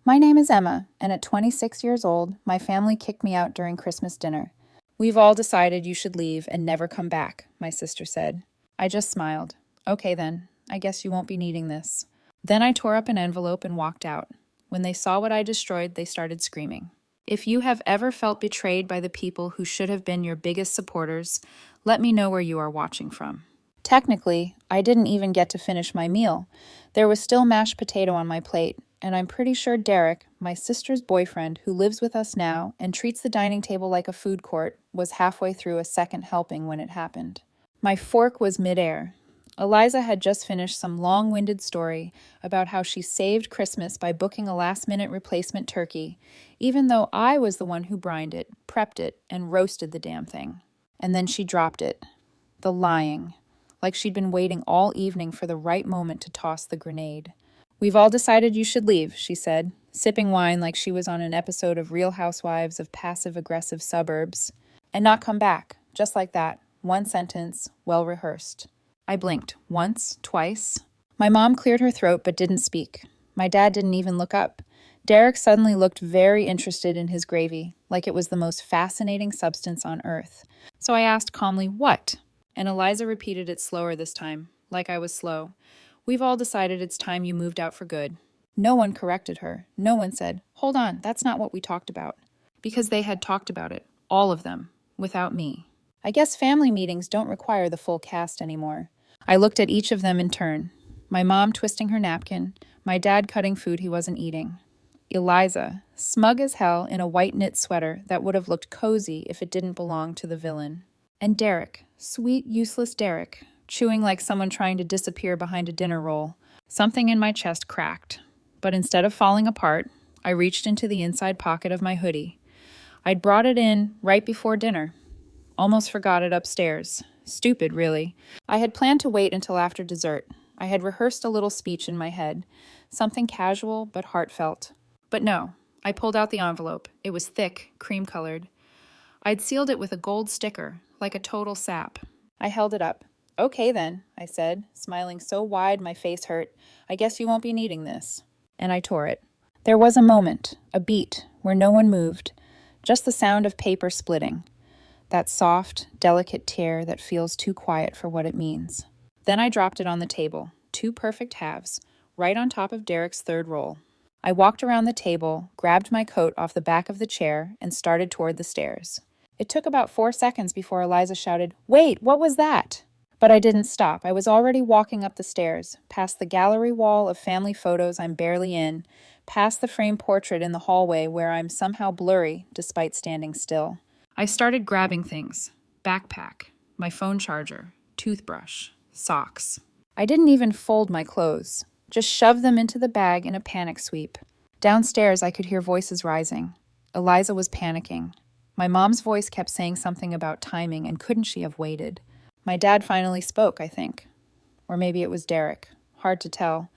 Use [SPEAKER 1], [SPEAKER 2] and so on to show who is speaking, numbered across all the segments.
[SPEAKER 1] My name is Emma, and at 26 years old, my family kicked me out during Christmas dinner. We've all decided you should leave and never come back, my sister said. I just smiled. Okay then, I guess you won't be needing this. Then I tore up an envelope and walked out. When they saw what I destroyed, they started screaming. If you have ever felt betrayed by the people who should have been your biggest supporters, let me know where you are watching from. Technically, I didn't even get to finish my meal. There was still mashed potato on my plate, and I'm pretty sure Derek, my sister's boyfriend, who lives with us now and treats the dining table like a food court, was halfway through a second helping when it happened. My fork was midair. Eliza had just finished some long-winded story about how she saved Christmas by booking a last-minute replacement turkey, even though I was the one who brined it, prepped it, and roasted the damn thing. And then she dropped it. The lying. Like she'd been waiting all evening for the right moment to toss the grenade. We've all decided you should leave, she said, sipping wine like she was on an episode of Real Housewives of Passive-Aggressive Suburbs. And not come back, just like that. One sentence, well rehearsed. I blinked. Once, twice. My mom cleared her throat but didn't speak. My dad didn't even look up. Derek suddenly looked very interested in his gravy, like it was the most fascinating substance on earth. So I asked calmly, what? And Eliza repeated it slower this time, like I was slow. We've all decided it's time you moved out for good. No one corrected her. No one said, hold on, that's not what we talked about. Because they had talked about it, all of them, without me. I guess family meetings don't require the full cast anymore. I looked at each of them in turn. My mom twisting her napkin, my dad cutting food he wasn't eating. Eliza, smug as hell in a white knit sweater that would have looked cozy if it didn't belong to the villain. And Derek, sweet, useless Derek, chewing like someone trying to disappear behind a dinner roll. Something in my chest cracked. But instead of falling apart, I reached into the inside pocket of my hoodie. I'd brought it in right before dinner. Almost forgot it upstairs. Stupid, really. I had planned to wait until after dessert. I had rehearsed a little speech in my head. Something casual but heartfelt. But no, I pulled out the envelope. It was thick, cream-colored. I'd sealed it with a gold sticker, like a total sap. I held it up. Okay then, I said, smiling so wide my face hurt. I guess you won't be needing this. And I tore it. There was a moment, a beat, where no one moved. Just the sound of paper splitting. That soft, delicate tear that feels too quiet for what it means. Then I dropped it on the table, two perfect halves, right on top of Derek's third roll. I walked around the table, grabbed my coat off the back of the chair, and started toward the stairs. It took about 4 seconds before Eliza shouted, "Wait, what was that?" But I didn't stop. I was already walking up the stairs, past the gallery wall of family photos I'm barely in, past the framed portrait in the hallway where I'm somehow blurry despite standing still. I started grabbing things. Backpack, my phone charger, toothbrush, socks. I didn't even fold my clothes, just shoved them into the bag in a panic sweep. Downstairs, I could hear voices rising. Eliza was panicking. My mom's voice kept saying something about timing, and couldn't she have waited? My dad finally spoke, I think. Or maybe it was Derek. Hard to tell.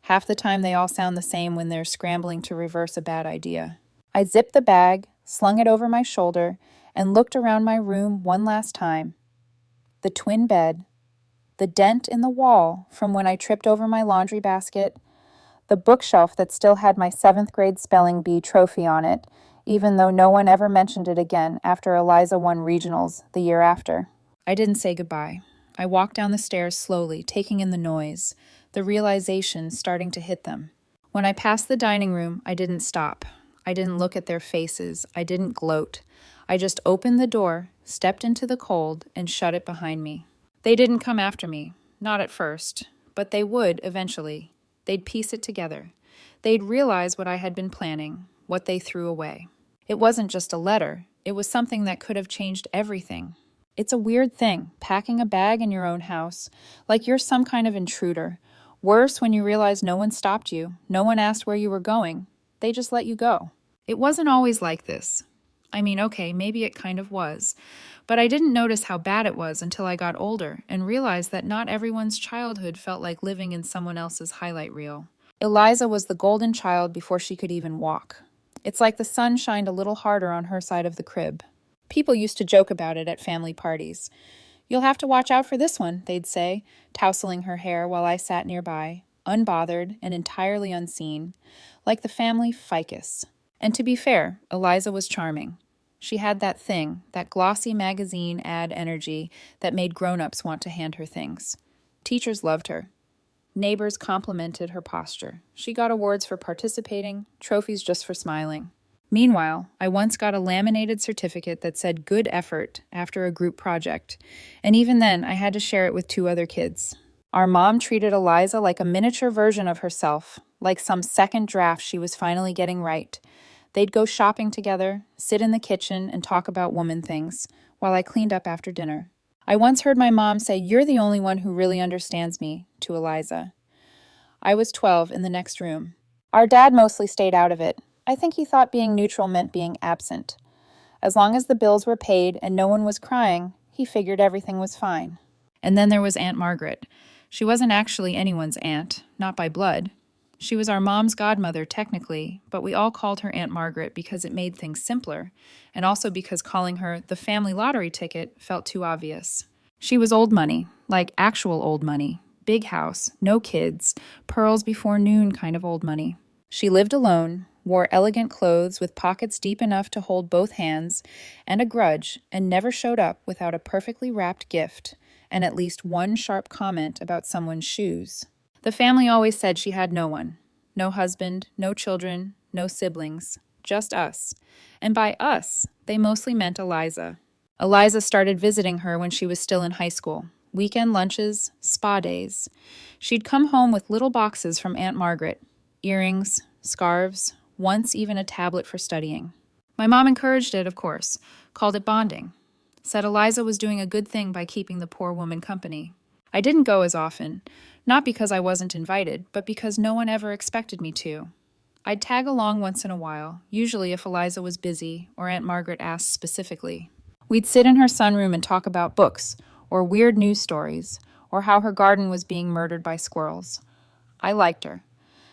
[SPEAKER 1] Half the time they all sound the same when they're scrambling to reverse a bad idea. I zipped the bag, slung it over my shoulder, and looked around my room one last time. The twin bed, the dent in the wall from when I tripped over my laundry basket, the bookshelf that still had my 7th grade spelling bee trophy on it, even though no one ever mentioned it again after Eliza won regionals the year after. I didn't say goodbye. I walked down the stairs slowly, taking in the noise, the realization starting to hit them. When I passed the dining room, I didn't stop. I didn't look at their faces. I didn't gloat. I just opened the door, stepped into the cold, and shut it behind me. They didn't come after me, not at first, but they would eventually. They'd piece it together. They'd realize what I had been planning, what they threw away. It wasn't just a letter. It was something that could have changed everything. It's a weird thing, packing a bag in your own house, like you're some kind of intruder. Worse when you realize no one stopped you, no one asked where you were going. They just let you go. It wasn't always like this. I mean, okay, maybe it kind of was. But I didn't notice how bad it was until I got older and realized that not everyone's childhood felt like living in someone else's highlight reel. Eliza was the golden child before she could even walk. It's like the sun shined a little harder on her side of the crib. People used to joke about it at family parties. "You'll have to watch out for this one," they'd say, tousling her hair while I sat nearby. unbothered and entirely unseen, like the family ficus. And to be fair, Eliza was charming. She had that thing, that glossy magazine ad energy that made grown-ups want to hand her things. Teachers loved her. Neighbors complimented her posture. She got awards for participating, trophies just for smiling. Meanwhile, I once got a laminated certificate that said good effort after a group project, and even then I had to share it with 2 other kids. Our mom treated Eliza like a miniature version of herself, like some second draft she was finally getting right. They'd go shopping together, sit in the kitchen, and talk about woman things, while I cleaned up after dinner. I once heard my mom say, "You're the only one who really understands me," to Eliza. I was 12 in the next room. Our dad mostly stayed out of it. I think he thought being neutral meant being absent. As long as the bills were paid and no one was crying, he figured everything was fine. And then there was Aunt Margaret. She wasn't actually anyone's aunt, not by blood. She was our mom's godmother, technically, but we all called her Aunt Margaret because it made things simpler, and also because calling her the family lottery ticket felt too obvious. She was old money, like actual old money. Big house, no kids, pearls before noon kind of old money. She lived alone, wore elegant clothes with pockets deep enough to hold both hands, and a grudge, and never showed up without a perfectly wrapped gift, and at least one sharp comment about someone's shoes. The family always said she had no one. No husband, no children, no siblings. Just us. And by us, they mostly meant Eliza. Eliza started visiting her when she was still in high school. Weekend lunches, spa days. She'd come home with little boxes from Aunt Margaret. Earrings, scarves, once even a tablet for studying. My mom encouraged it, of course. Called it bonding. Said Eliza was doing a good thing by keeping the poor woman company. I didn't go as often. Not because I wasn't invited, but because no one ever expected me to. I'd tag along once in a while, usually if Eliza was busy or Aunt Margaret asked specifically. We'd sit in her sunroom and talk about books, or weird news stories, or how her garden was being murdered by squirrels. I liked her.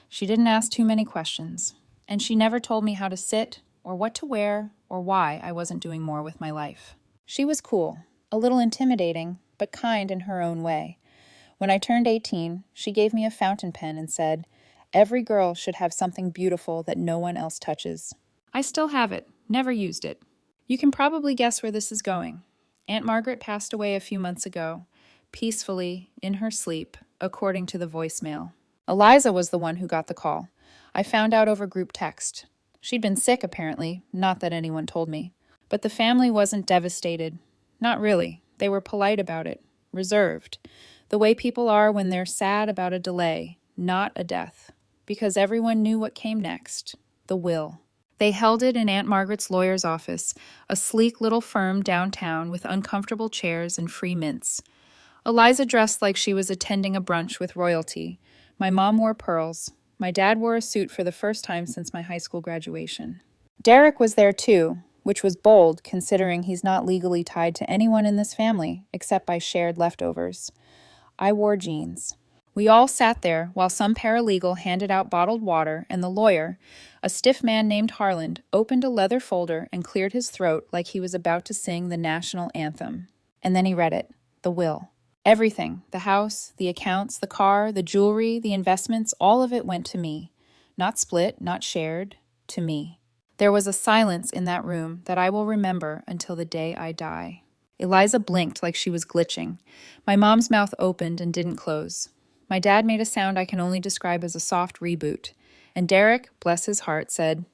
[SPEAKER 1] She didn't ask too many questions, and she never told me how to sit, or what to wear, or why I wasn't doing more with my life. She was cool, a little intimidating, but kind in her own way. When I turned 18, she gave me a fountain pen and said, "Every girl should have something beautiful that no one else touches." I still have it, never used it. You can probably guess where this is going. Aunt Margaret passed away a few months ago, peacefully, in her sleep, according to the voicemail. Eliza was the one who got the call. I found out over group text. She'd been sick, apparently, not that anyone told me. But the family wasn't devastated. Not really. They were polite about it, reserved. The way people are when they're sad about a delay, not a death. Because everyone knew what came next, the will. They held it in Aunt Margaret's lawyer's office, a sleek little firm downtown with uncomfortable chairs and free mints. Eliza dressed like she was attending a brunch with royalty. My mom wore pearls. My dad wore a suit for the first time since my high school graduation. Derek was there too, which was bold considering he's not legally tied to anyone in this family except by shared leftovers. I wore jeans. We all sat there while some paralegal handed out bottled water and the lawyer, a stiff man named Harland, opened a leather folder and cleared his throat like he was about to sing the national anthem. And then he read it, the will. Everything, the house, the accounts, the car, the jewelry, the investments, all of it went to me. Not split, not shared, to me. There was a silence in that room that I will remember until the day I die. Eliza blinked like she was glitching. My mom's mouth opened and didn't close. My dad made a sound I can only describe as a soft reboot. And Derek, bless his heart, said,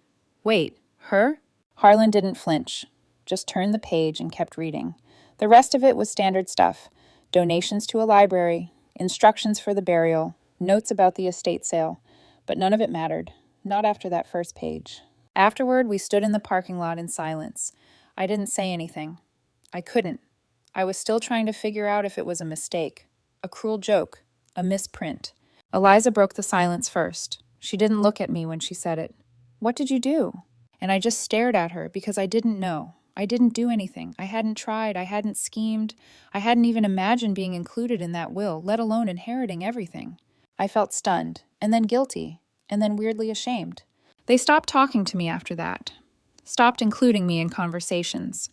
[SPEAKER 1] "Wait, her?" Harlan didn't flinch, just turned the page and kept reading. The rest of it was standard stuff. Donations to a library, instructions for the burial, notes about the estate sale. But none of it mattered. Not after that first page. Afterward, we stood in the parking lot in silence. I didn't say anything. I couldn't. I was still trying to figure out if it was a mistake, a cruel joke, a misprint. Eliza broke the silence first. She didn't look at me when she said it. "What did you do?" And I just stared at her because I didn't know. I didn't do anything. I hadn't tried. I hadn't schemed. I hadn't even imagined being included in that will, let alone inheriting everything. I felt stunned, and then guilty, and then weirdly ashamed. They stopped talking to me after that. Stopped including me in conversations.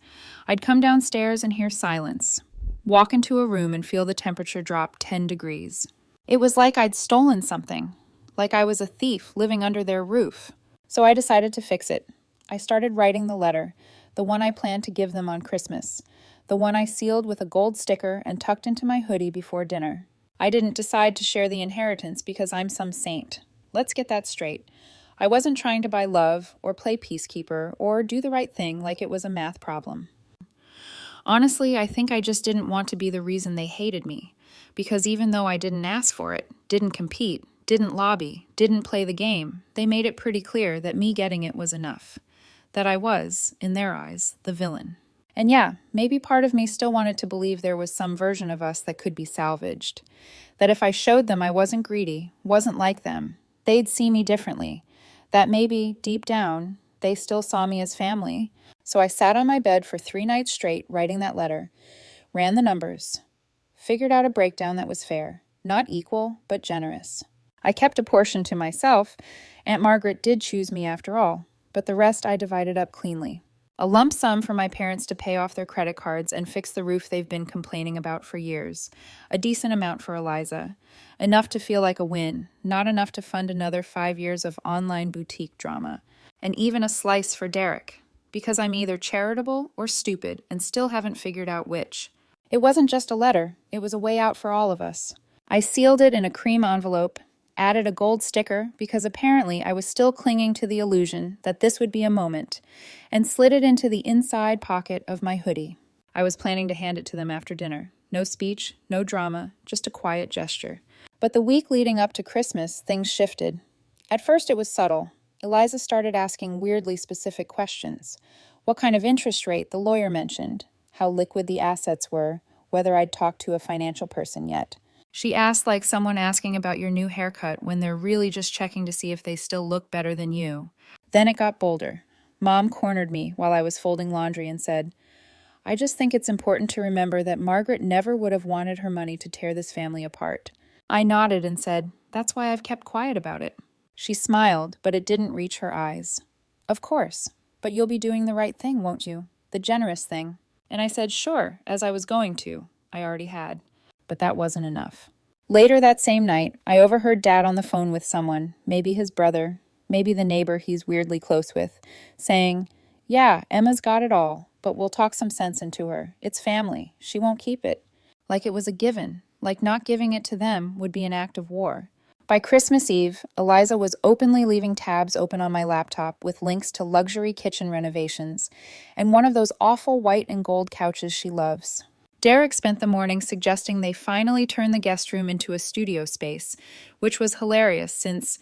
[SPEAKER 1] I'd come downstairs and hear silence. Walk into a room and feel the temperature drop 10 degrees. It was like I'd stolen something, like I was a thief living under their roof. So I decided to fix it. I started writing the letter, the one I planned to give them on Christmas, the one I sealed with a gold sticker and tucked into my hoodie before dinner. I didn't decide to share the inheritance because I'm some saint. Let's get that straight. I wasn't trying to buy love or play peacekeeper or do the right thing like it was a math problem. Honestly, I think I just didn't want to be the reason they hated me, because even though I didn't ask for it, didn't compete, didn't lobby, didn't play the game, they made it pretty clear that me getting it was enough, that I was, in their eyes, the villain. And yeah, maybe part of me still wanted to believe there was some version of us that could be salvaged, that if I showed them I wasn't greedy, wasn't like them, they'd see me differently, that maybe, deep down, they still saw me as family. So I sat on my bed for 3 nights straight writing that letter, ran the numbers, figured out a breakdown that was fair, not equal, but generous. I kept a portion to myself. Aunt Margaret did choose me after all, but the rest I divided up cleanly. A lump sum for my parents to pay off their credit cards and fix the roof they've been complaining about for years. A decent amount for Eliza. Enough to feel like a win, not enough to fund another 5 years of online boutique drama. And even a slice for Derek, because I'm either charitable or stupid and still haven't figured out which. It wasn't just a letter, it was a way out for all of us. I sealed it in a cream envelope, added a gold sticker because apparently I was still clinging to the illusion that this would be a moment, and slid it into the inside pocket of my hoodie. I was planning to hand it to them after dinner. No speech, no drama, just a quiet gesture. But the week leading up to Christmas, things shifted. At first it was subtle. Eliza started asking weirdly specific questions. What kind of interest rate the lawyer mentioned, how liquid the assets were, whether I'd talked to a financial person yet. She asked like someone asking about your new haircut when they're really just checking to see if they still look better than you. Then it got bolder. Mom cornered me while I was folding laundry and said, I just think it's important to remember that Margaret never would have wanted her money to tear this family apart. I nodded and said, that's why I've kept quiet about it. She smiled, but it didn't reach her eyes. Of course, but you'll be doing the right thing, won't you? The generous thing. And I said, sure, as I was going to. I already had. But that wasn't enough. Later that same night, I overheard Dad on the phone with someone, maybe his brother, maybe the neighbor he's weirdly close with, saying, yeah, Emma's got it all, but we'll talk some sense into her. It's family. She won't keep it. Like it was a given, like not giving it to them would be an act of war. By Christmas Eve, Eliza was openly leaving tabs open on my laptop with links to luxury kitchen renovations and one of those awful white and gold couches she loves. Derek spent the morning suggesting they finally turn the guest room into a studio space, which was hilarious since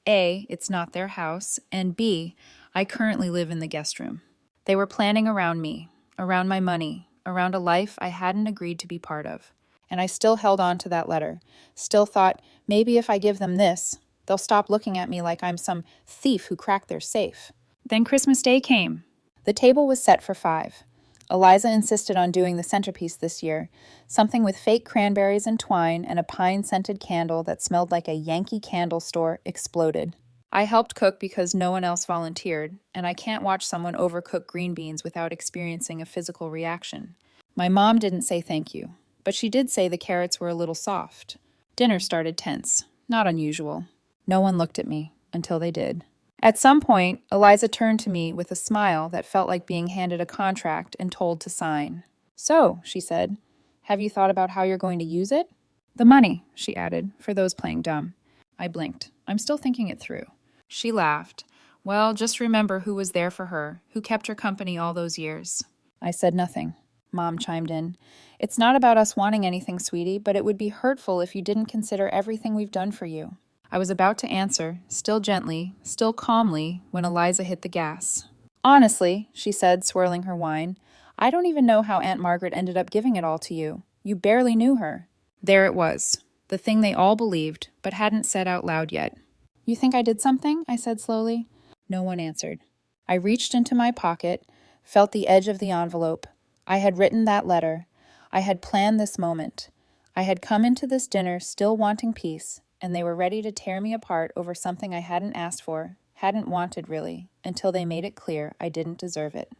[SPEAKER 1] A, it's not their house, and B, I currently live in the guest room. They were planning around me, around my money, around a life I hadn't agreed to be part of. And I still held on to that letter, still thought, maybe if I give them this, they'll stop looking at me like I'm some thief who cracked their safe. Then Christmas Day came. The table was set for 5. Eliza insisted on doing the centerpiece this year, something with fake cranberries and twine and a pine-scented candle that smelled like a Yankee candle store exploded. I helped cook because no one else volunteered, and I can't watch someone overcook green beans without experiencing a physical reaction. My mom didn't say thank you, but she did say the carrots were a little soft. Dinner started tense, not unusual. No one looked at me, until they did. At some point, Eliza turned to me with a smile that felt like being handed a contract and told to sign. So, she said, have you thought about how you're going to use it? The money, she added, for those playing dumb. I blinked. I'm still thinking it through. She laughed. Well, just remember who was there for her, who kept her company all those years. I said nothing. Mom chimed in. It's not about us wanting anything, sweetie, but it would be hurtful if you didn't consider everything we've done for you. I was about to answer, still gently, still calmly, when Eliza hit the gas. Honestly, she said, swirling her wine, I don't even know how Aunt Margaret ended up giving it all to you. You barely knew her. There it was, the thing they all believed, but hadn't said out loud yet. You think I did something? I said slowly. No one answered. I reached into my pocket, felt the edge of the envelope. I had written that letter. I had planned this moment. I had come into this dinner still wanting peace, and they were ready to tear me apart over something I hadn't asked for, hadn't wanted really, until they made it clear I didn't deserve it.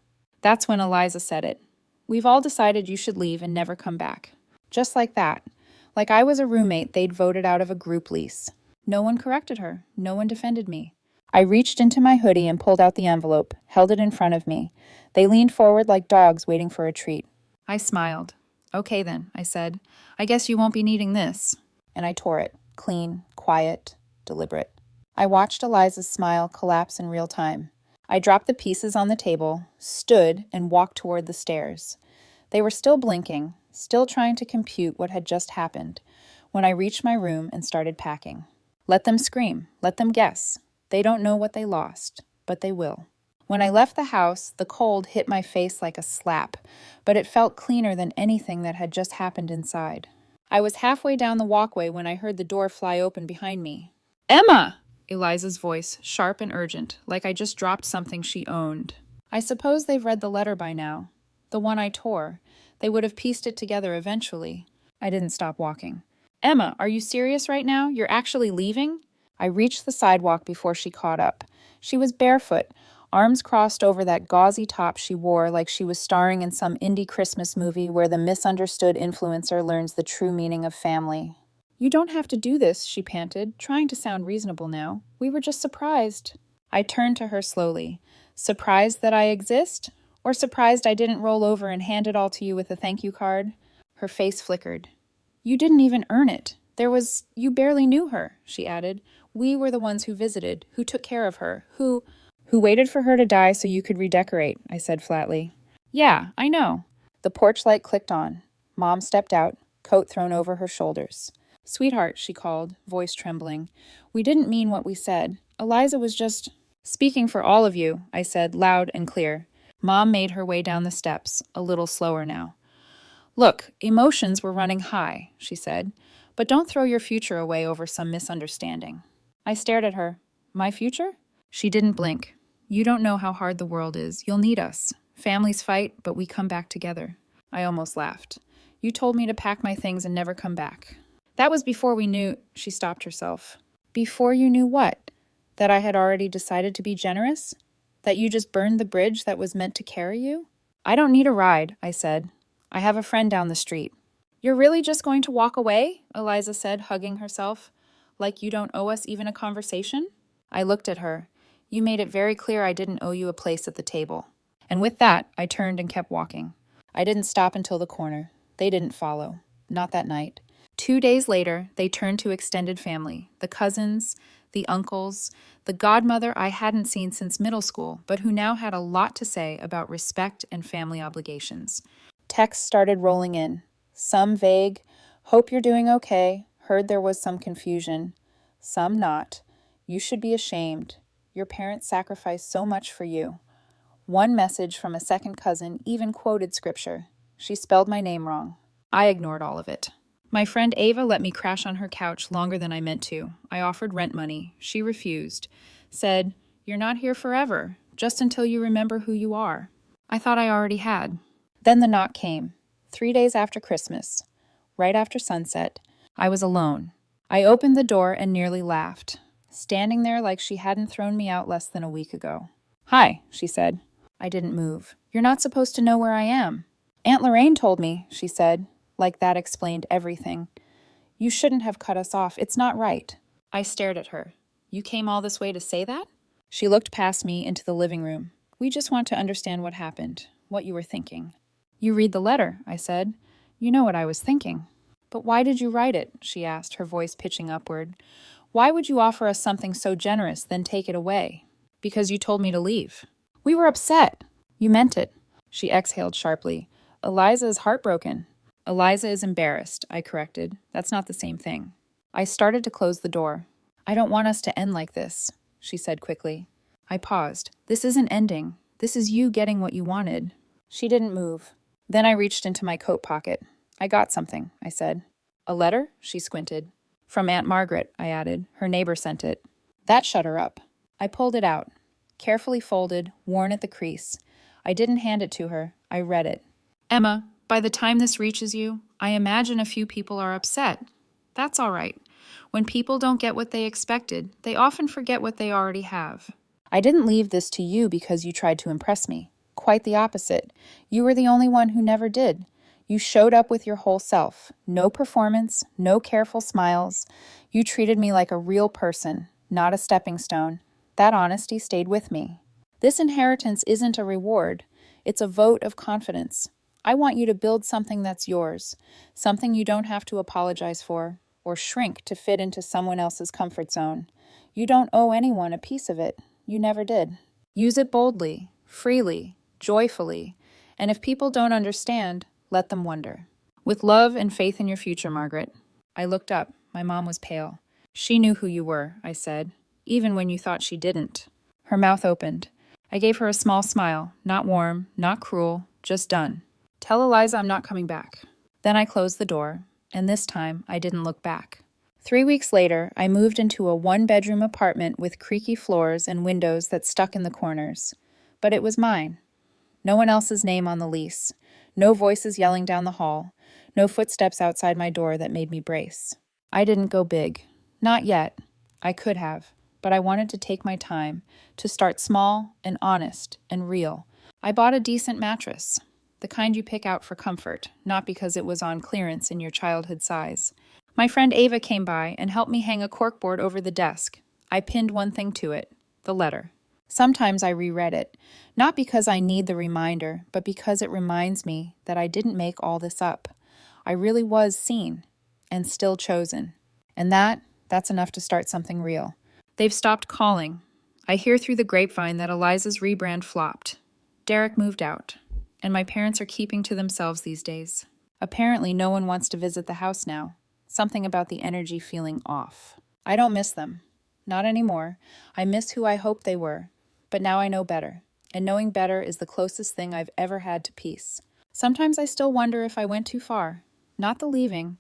[SPEAKER 1] That's when Eliza said it. We've all decided you should leave and never come back. Just like that. Like I was a roommate they'd voted out of a group lease. No one corrected her. No one defended me. I reached into my hoodie and pulled out the envelope, held it in front of me. They leaned forward like dogs waiting for a treat. I smiled. Okay then, I said. I guess you won't be needing this. And I tore it. Clean, quiet, deliberate. I watched Eliza's smile collapse in real time. I dropped the pieces on the table, stood, and walked toward the stairs. They were still blinking, still trying to compute what had just happened, when I reached my room and started packing. Let them scream. Let them guess. They don't know what they lost, but they will. When I left the house, the cold hit my face like a slap, but it felt cleaner than anything that had just happened inside. I was halfway down the walkway when I heard the door fly open behind me. "Emma!" Eliza's voice, sharp and urgent, like I just dropped something she owned. I suppose they've read the letter by now. The one I tore. They would have pieced it together eventually. I didn't stop walking. "Emma, are you serious right now? You're actually leaving?" I reached the sidewalk before she caught up. She was barefoot, arms crossed over that gauzy top she wore like she was starring in some indie Christmas movie where the misunderstood influencer learns the true meaning of family. "You don't have to do this," she panted, trying to sound reasonable now. "We were just surprised." I turned to her slowly. "Surprised that I exist? Or surprised I didn't roll over and hand it all to you with a thank you card?" Her face flickered. "You didn't even earn it. You barely knew her," she added. "We were the ones who visited, who took care of her, who waited for her to die so you could redecorate," I said flatly. "Yeah, I know." The porch light clicked on. Mom stepped out, coat thrown over her shoulders. "Sweetheart," she called, voice trembling. "We didn't mean what we said. Eliza was just—" "Speaking for all of you," I said, loud and clear. Mom made her way down the steps, a little slower now. "Look, emotions were running high," she said, "but don't throw your future away over some misunderstanding." I stared at her. "My future?" She didn't blink. "You don't know how hard the world is. You'll need us. Families fight, but we come back together." I almost laughed. "You told me to pack my things and never come back." "That was before we knew—" She stopped herself. "Before you knew what? That I had already decided to be generous? That you just burned the bridge that was meant to carry you?" "I don't need a ride," I said. "I have a friend down the street." "You're really just going to walk away?" Eliza said, hugging herself. "Like you don't owe us even a conversation?" I looked at her. "You made it very clear I didn't owe you a place at the table." And with that, I turned and kept walking. I didn't stop until the corner. They didn't follow. Not that night. 2 days later, they turned to extended family, the cousins, the uncles, the godmother I hadn't seen since middle school, but who now had a lot to say about respect and family obligations. Texts started rolling in. Some vague, "Hope you're doing okay. Heard there was some confusion." Some not. "You should be ashamed. Your parents sacrificed so much for you." One message from a second cousin even quoted scripture. She spelled my name wrong. I ignored all of it. My friend Ava let me crash on her couch longer than I meant to. I offered rent money. She refused. Said, "You're not here forever, just until you remember who you are." I thought I already had. Then the knock came. 3 days after Christmas. Right after sunset. I was alone. I opened the door and nearly laughed, standing there like she hadn't thrown me out less than a week ago. "Hi," she said. I didn't move. "You're not supposed to know where I am." "Aunt Lorraine told me," she said, like that explained everything. "You shouldn't have cut us off. It's not right." I stared at her. "You came all this way to say that?" She looked past me into the living room. "We just want to understand what happened, what you were thinking." "You read the letter," I said. "You know what I was thinking." "But why did you write it?" she asked, her voice pitching upward. "Why would you offer us something so generous, then take it away?" "Because you told me to leave." "We were upset." "You meant it." She exhaled sharply. "Eliza is heartbroken." "Eliza is embarrassed," I corrected. "That's not the same thing." I started to close the door. "I don't want us to end like this," she said quickly. I paused. "This isn't ending. This is you getting what you wanted." She didn't move. Then I reached into my coat pocket. "I got something," I said. "A letter?" She squinted. "From Aunt Margaret," I added. "Her neighbor sent it." That shut her up. I pulled it out. Carefully folded, worn at the crease. I didn't hand it to her. I read it. "Emma, by the time this reaches you, I imagine a few people are upset. That's all right. When people don't get what they expected, they often forget what they already have. I didn't leave this to you because you tried to impress me. Quite the opposite. You were the only one who never did. You showed up with your whole self. No performance, no careful smiles. You treated me like a real person, not a stepping stone. That honesty stayed with me. This inheritance isn't a reward. It's a vote of confidence. I want you to build something that's yours, something you don't have to apologize for or shrink to fit into someone else's comfort zone. You don't owe anyone a piece of it. You never did. Use it boldly, freely, joyfully, and if people don't understand, let them wonder. With love and faith in your future, Margaret. I looked up. My mom was pale. She knew who you were, I said, even when you thought she didn't. Her mouth opened. I gave her a small smile, not warm, not cruel, just done. Tell Eliza I'm not coming back. Then I closed the door, and this time I didn't look back. 3 weeks later, I moved into a one-bedroom apartment with creaky floors and windows that stuck in the corners. But it was mine. No one else's name on the lease. No voices yelling down the hall. No footsteps outside my door that made me brace. I didn't go big. Not yet. I could have. But I wanted to take my time, to start small and honest and real. I bought a decent mattress. The kind you pick out for comfort, not because it was on clearance in your childhood size. My friend Ava came by and helped me hang a corkboard over the desk. I pinned one thing to it, the letter. Sometimes I reread it, not because I need the reminder, but because it reminds me that I didn't make all this up. I really was seen, and still chosen. And that's enough to start something real. They've stopped calling. I hear through the grapevine that Eliza's rebrand flopped. Derek moved out, and my parents are keeping to themselves these days. Apparently, no one wants to visit the house now. Something about the energy feeling off. I don't miss them. Not anymore. I miss who I hoped they were. But now I know better. And knowing better is the closest thing I've ever had to peace. Sometimes I still wonder if I went too far. Not the leaving.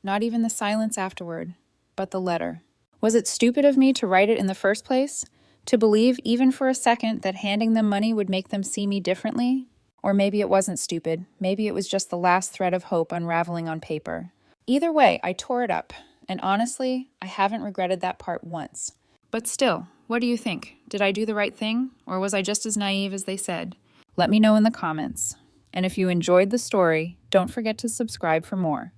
[SPEAKER 1] Not even the silence afterward. But the letter. Was it stupid of me to write it in the first place? To believe, even for a second, that handing them money would make them see me differently? Or maybe it wasn't stupid. Maybe it was just the last thread of hope unraveling on paper. Either way, I tore it up. And honestly, I haven't regretted that part once. But still, what do you think? Did I do the right thing? Or was I just as naive as they said? Let me know in the comments. And if you enjoyed the story, don't forget to subscribe for more.